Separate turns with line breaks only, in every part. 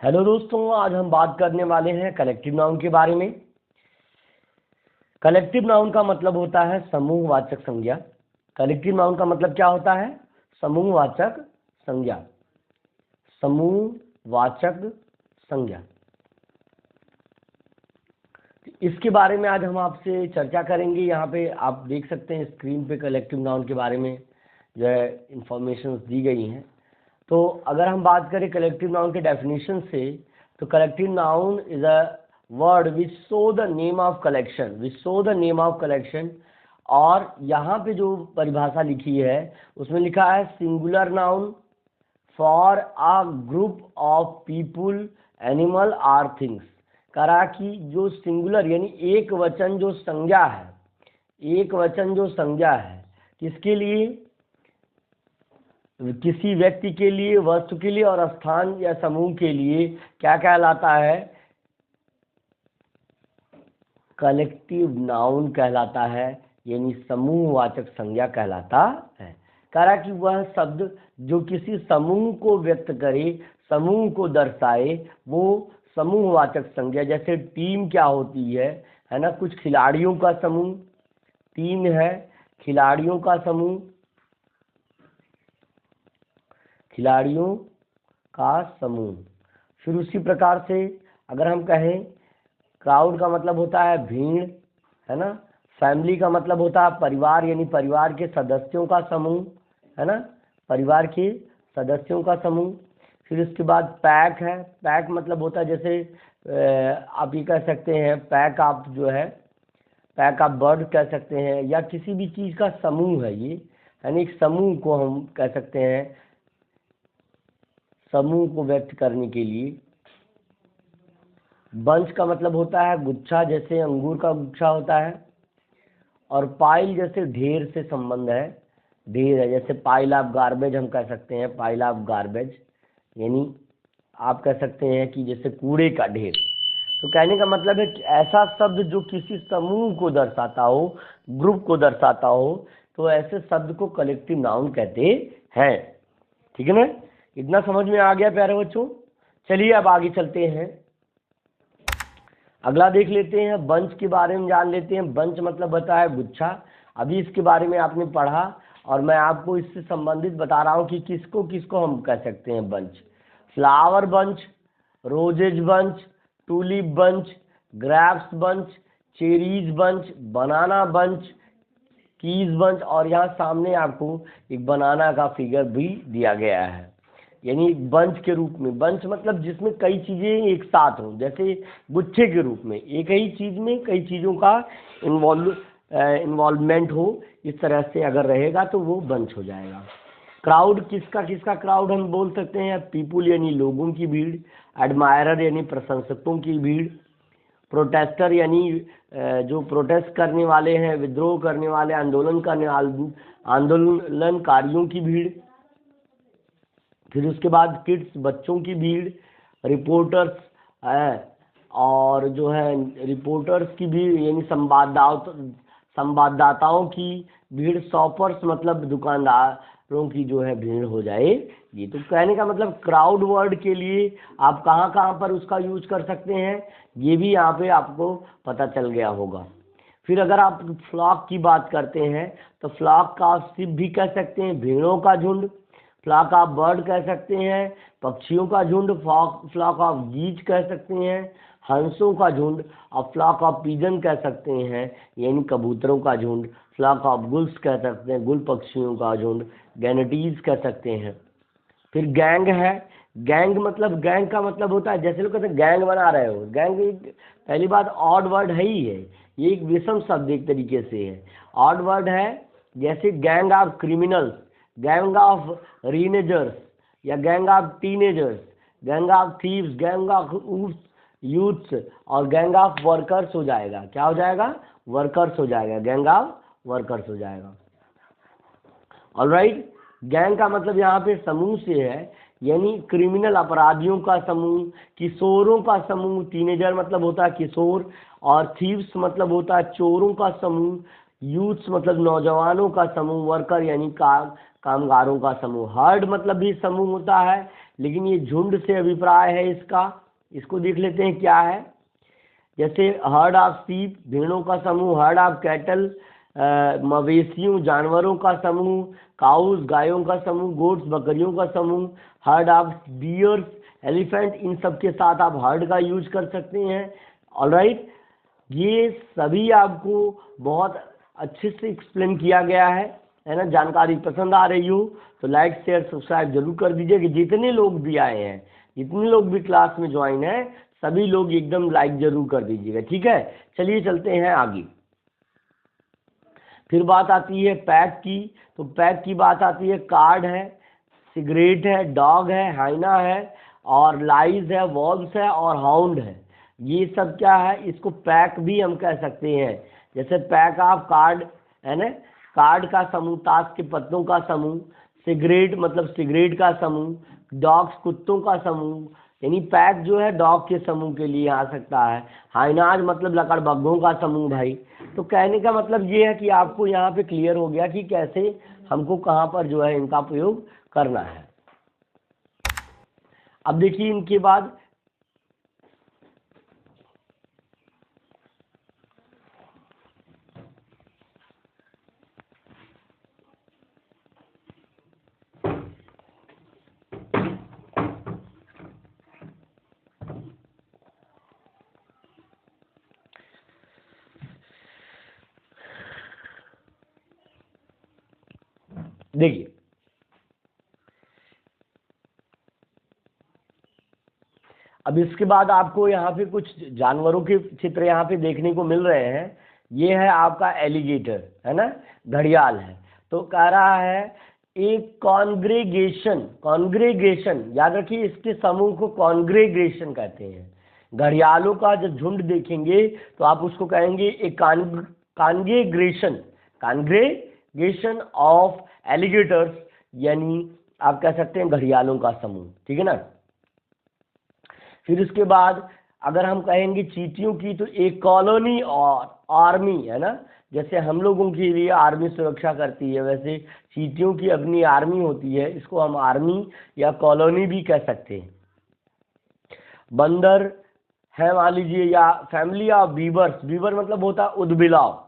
Hello दोस्तों, आज हम बात करने वाले हैं कलेक्टिव नाउन के बारे में। कलेक्टिव नाउन का मतलब होता है समूहवाचक संज्ञा। कलेक्टिव नाउन का मतलब क्या होता है? समूहवाचक संज्ञा। समूहवाचक संज्ञा, इसके बारे में आज हम आपसे चर्चा करेंगे। यहाँ पे आप देख सकते हैं स्क्रीन पे कलेक्टिव नाउन के बारे में जो है इंफॉर्मेशन दी गई हैं। तो अगर हम बात करें कलेक्टिव नाउन के डेफिनेशन से, तो collective noun is a word which show the name of collection. और यहाँ पे जो परिभाषा लिखी है उसमें लिखा है singular noun for a group of people, animal or things. करा कि जो सिंगुलर यानी एक वचन जो संज्ञा है, किसके लिए? किसी व्यक्ति के लिए, वस्तु के लिए और स्थान या समूह के लिए क्या कहलाता है? कलेक्टिव नाउन कहलाता है, यानी समूहवाचक संज्ञा कहलाता है। करा कि वह शब्द जो किसी समूह को व्यक्त करे, समूह को दर्शाए, वो समूहवाचक संज्ञा। जैसे टीम क्या होती है ना? कुछ खिलाड़ियों का समूह टीम है, खिलाड़ियों का समूह। फिर उसी प्रकार से अगर हम कहें क्राउड का मतलब होता है भीड़, है ना? फैमिली का मतलब होता है परिवार, यानी परिवार के सदस्यों का समूह, है ना? परिवार के सदस्यों का समूह। फिर उसके बाद पैक है। पैक मतलब होता है जैसे आप ये कह सकते हैं पैक आप जो है पैक आप बर्ड कह सकते हैं, या किसी भी चीज़ का समूह है ये, यानी एक समूह को हम कह सकते हैं, समूह को व्यक्त करने के लिए। बंच का मतलब होता है गुच्छा, जैसे अंगूर का गुच्छा होता है। और पाइल जैसे ढेर से संबंध है, ढेर है, जैसे पाइल ऑफ गार्बेज हम कह सकते हैं, पाइल ऑफ गार्बेज यानी आप कह सकते हैं कि जैसे कूड़े का ढेर। तो कहने का मतलब है कि ऐसा शब्द जो किसी समूह को दर्शाता हो, ग्रुप को दर्शाता हो, तो ऐसे शब्द को कलेक्टिव नाउन कहते हैं। ठीक है ना? इतना समझ में आ गया प्यारे बच्चों? चलिए अब आगे चलते हैं, अगला देख लेते हैं। बंच के बारे में जान लेते हैं। बंच मतलब होता है गुच्छा। अभी इसके बारे में आपने पढ़ा और मैं आपको इससे संबंधित बता रहा हूँ कि किसको किसको हम कह सकते हैं bunch. Flower bunch, roses bunch, tulip bunch, grapes bunch, cherries bunch, banana bunch, keys bunch. और यहाँ सामने आपको एक बनाना का फिगर भी दिया गया है, यानी बंच के रूप में। बंच मतलब जिसमें कई चीज़ें एक साथ हों, जैसे गुच्छे के रूप में एक ही चीज़ में कई चीज़ों का इन्वॉल्वमेंट हो, इस तरह से अगर रहेगा तो वो बंच हो जाएगा। क्राउड, किसका किसका क्राउड हम बोल सकते हैं? पीपुल यानी लोगों की भीड़, एडमायरर यानी प्रशंसकों की भीड़, प्रोटेस्टर यानी जो प्रोटेस्ट करने वाले हैं, विद्रोह करने वाले, आंदोलनकारियों की भीड़। फिर उसके बाद किड्स, बच्चों की भीड़, रिपोर्टर्स और जो है रिपोर्टर्स की भीड़ यानी संवाददाताओं की भीड़, शॉपर्स मतलब दुकानदारों की जो है भीड़ हो जाए। ये तो कहने का मतलब क्राउड वर्ड के लिए आप कहाँ कहाँ पर उसका यूज कर सकते हैं, ये भी यहाँ पे आपको पता चल गया होगा। फिर अगर आप फ्लॉक की बात करते हैं तो फ्लॉक का आप सिर्फ भी कह सकते हैं भेड़ों का झुंड, फ्लॉक ऑफ बर्ड कह सकते हैं, पक्षियों का झुंड, फ्लॉक ऑफ गीज कह सकते हैं, हंसों का झुंड, और फ्लॉक ऑफ पिजन कह सकते हैं यानी कबूतरों का झुंड, फ्लॉक ऑफ गुल्स कह सकते हैं, गुल पक्षियों का झुंड, गैनटीज कह सकते हैं। फिर गैंग है। गैंग का मतलब होता है, जैसे लोग कहते हैं गैंग बना रहे हो, गैंग पहली बात ऑड वर्ड है ही है, ये एक विषम शब्द एक तरीके से है, ऑड वर्ड है। जैसे gang of criminals, gang of रीनेजर्स, या gang of teenagers, gang of thieves, gang of youths, और गैंग ऑफ वर्कर्स हो जाएगा। क्या हो जाएगा? वर्कर्स हो जाएगा, गैंग ऑफ वर्कर्स हो जाएगा। ऑलराइट, गैंग का मतलब यहाँ पे समूह से है, यानी क्रिमिनल अपराधियों का समूह, किशोरों का समूह, टीनेजर मतलब होता है किशोर, और थीव्स मतलब होता है चोरों का समूह, यूथ्स मतलब नौजवानों का समूह, वर्कर यानी कामगारों का समूह। हर्ड मतलब भी समूह होता है, लेकिन ये झुंड से अभिप्राय है इसका। इसको देख लेते हैं क्या है। जैसे हर्ड ऑफ शीप, भेड़ों का समूह, हर्ड ऑफ कैटल, मवेशियों जानवरों का समूह, काउस गायों का समूह, गोट्स बकरियों का समूह, हर्ड ऑफ डियर्स, एलिफेंट, इन सब के साथ आप हर्ड का यूज कर सकते हैं। ऑलराइट, ये सभी आपको बहुत अच्छे से एक्सप्लेन किया गया है ना। जानकारी पसंद आ रही हो तो लाइक शेयर सब्सक्राइब जरूर कर दीजिए। कि जितने लोग भी आए हैं, जितने लोग भी क्लास में ज्वाइन है, सभी लोग एकदम लाइक जरूर कर दीजिएगा, ठीक है। चलिए चलते हैं आगे। फिर बात आती है पैक की। तो पैक की बात आती है, कार्ड है, सिगरेट है, डॉग है, हाइना है, और लाइज है, वॉल्स है, और हाउंड है। ये सब क्या है, इसको पैक भी हम कह सकते हैं। जैसे पैक ऑफ कार्ड है ना, कार्ड का समूह, ताश के पत्तों का समूह, सिगरेट मतलब सिगरेट का समूह, डॉग्स कुत्तों का समूह, यानी पैक जो है डॉग के समूह के लिए आ सकता है। हाइनाज मतलब लकड़बग्घों का समूह भाई। तो कहने का मतलब ये है कि आपको यहाँ पे क्लियर हो गया कि कैसे हमको कहाँ पर जो है इनका प्रयोग करना है। अब देखिए इनके बाद देखिए, अब इसके बाद आपको यहाँ पे कुछ जानवरों के चित्र यहाँ पे देखने को मिल रहे हैं। ये है आपका एलिगेटर, है ना, घड़ियाल है। तो कह रहा है एक कॉन्ग्रेगेशन, कॉन्ग्रेगेशन याद रखिए, इसके समूह को कॉन्ग्रेगेशन कहते हैं। घड़ियालों का जब झुंड देखेंगे तो आप उसको कहेंगे एक कॉन्ग्रेगेशन, कॉन्ग्रेगेशन ऑफ एलिगेटर्स, यानी आप कह सकते हैं घड़ियालों का समूह, ठीक है ना। फिर उसके बाद अगर हम कहेंगे चींटियों की, तो एक कॉलोनी और आर्मी, है ना। जैसे हम लोगों के लिए आर्मी सुरक्षा करती है, वैसे चींटियों की अपनी आर्मी होती है। इसको हम आर्मी या कॉलोनी भी कह सकते हैं। बंदर है मान लीजिए, या फैमिली ऑफ बीवर्स, बीवर मतलब होता है उदबिलाव,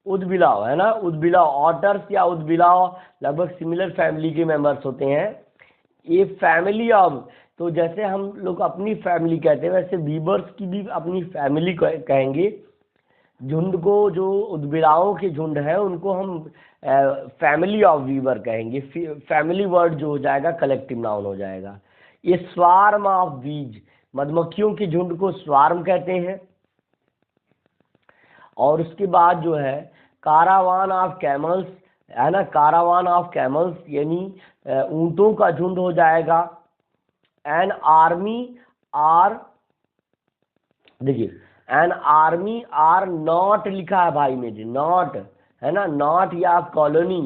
उदबिलाव है ना, उदबिलाव, ऑटर्स या उदबिलाव लगभग सिमिलर फैमिली के मेंबर्स होते हैं। ये फैमिली ऑफ, तो जैसे हम लोग अपनी फैमिली कहते हैं, वैसे बीबर्स की भी अपनी फैमिली कहेंगे। झुंड को, जो उदबिलाओं के झुंड है, उनको हम फैमिली ऑफ बीबर कहेंगे। फैमिली वर्ड जो हो जाएगा कलेक्टिव नाउन हो जाएगा। ये स्वार्म ऑफ बीज, मधुमक्खियों के झुंड को स्वार्म कहते हैं। और उसके बाद जो है कारावान ऑफ कैमल्स, है ना, कारावान ऑफ कैमल्स यानी ऊंटों का झुंड हो जाएगा। एन आर्मी आर, देखिए एन आर्मी आर नॉट लिखा है भाई मेरे, नॉट है ना, नॉट या कॉलोनी।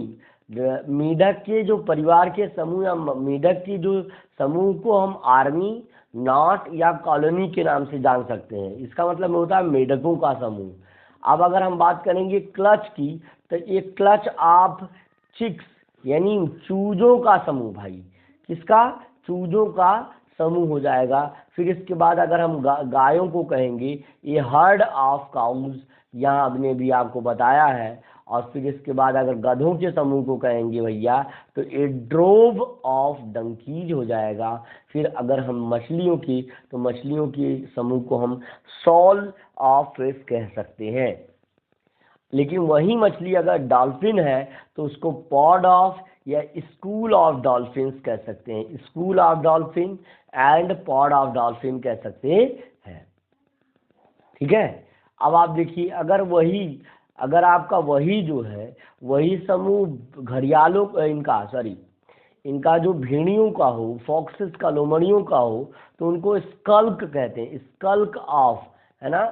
मेढक के जो परिवार के समूह या मेढक की जो समूह को हम आर्मी, नॉट या कॉलोनी के नाम से जान सकते हैं। इसका मतलब होता है मेढकों का समूह। अब अगर हम बात करेंगे क्लच की, तो ये क्लच ऑफ चिक्स यानी चूजों का समूह भाई। किसका? चूजों का समूह हो जाएगा। फिर इसके बाद अगर हम गायों को कहेंगे, ये हर्ड ऑफ काउज, यहाँ हमने भी आपको बताया है। और फिर इसके बाद अगर गधों के समूह को कहेंगे भैया, तो ए ड्रोव ऑफ डंकीज हो जाएगा। फिर अगर हम मछलियों की, तो मछलियों के समूह को हम सॉल ऑफ फिश कह सकते हैं। लेकिन वही मछली अगर डॉल्फिन है तो उसको पॉड ऑफ या स्कूल ऑफ डॉल्फिन्स कह सकते हैं। School of dolphin and pod of dolphin कह सकते हैं, ठीक है। अब आप देखिए, अगर आपका वही जो है, वही समूह घड़ियालों इनका जो भेड़ियों का हो, फॉक्सेस का, लोमड़ियों का हो, तो उनको स्कल्क कहते हैं, स्कल्क ऑफ, है ना।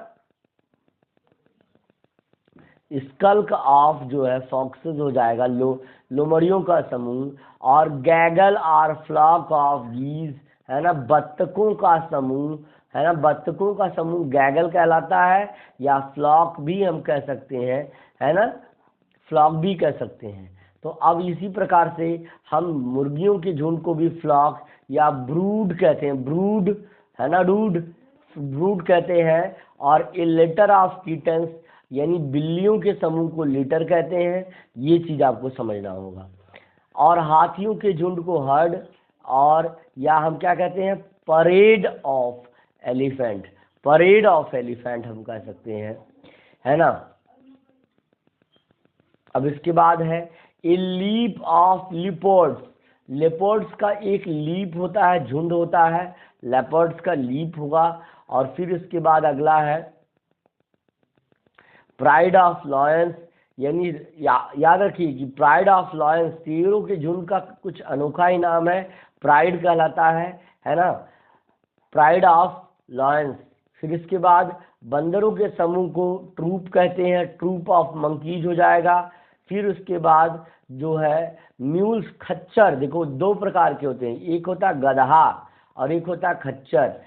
स्कल्क ऑफ जो है फॉक्सेस हो जाएगा, लोमड़ियों का समूह। और गैगल और फ्लॉक ऑफ गीज, है ना, बत्तखों का समूह, है ना, बत्तखों का समूह गैगल कहलाता है। या फ्लॉक भी हम कह सकते हैं, है ना, फ्लॉक भी कह सकते हैं। तो अब इसी प्रकार से हम मुर्गियों के झुंड को भी फ्लॉक या ब्रूड कहते हैं, ब्रूड है ना डूड, ब्रूड कहते हैं। और ए लिटर ऑफ किटन्स यानी बिल्लियों के समूह को लिटर कहते हैं, ये चीज आपको समझना होगा। और हाथियों के झुंड को हर्ड, और या हम क्या कहते हैं, parade of elephant, parade of elephant हम कह सकते हैं, है ना। अब इसके बाद है a leap of leopards, leopards का एक लीप होता है, झुंड होता है, लेपर्ड्स का लीप होगा। और फिर इसके बाद अगला है प्राइड ऑफ लॉयंस, यानी याद रखिए कि प्राइड ऑफ लॉयंस शेरों के झुंड का कुछ अनोखा ही नाम है, प्राइड कहलाता है ना, प्राइड ऑफ लॉयंस। फिर इसके बाद बंदरों के समूह को ट्रूप कहते हैं, ट्रूप ऑफ मंकीज हो जाएगा। फिर उसके बाद जो है म्यूल्स, खच्चर, देखो दो प्रकार के होते हैं, एक होता है गधा और एक होता है खच्चर।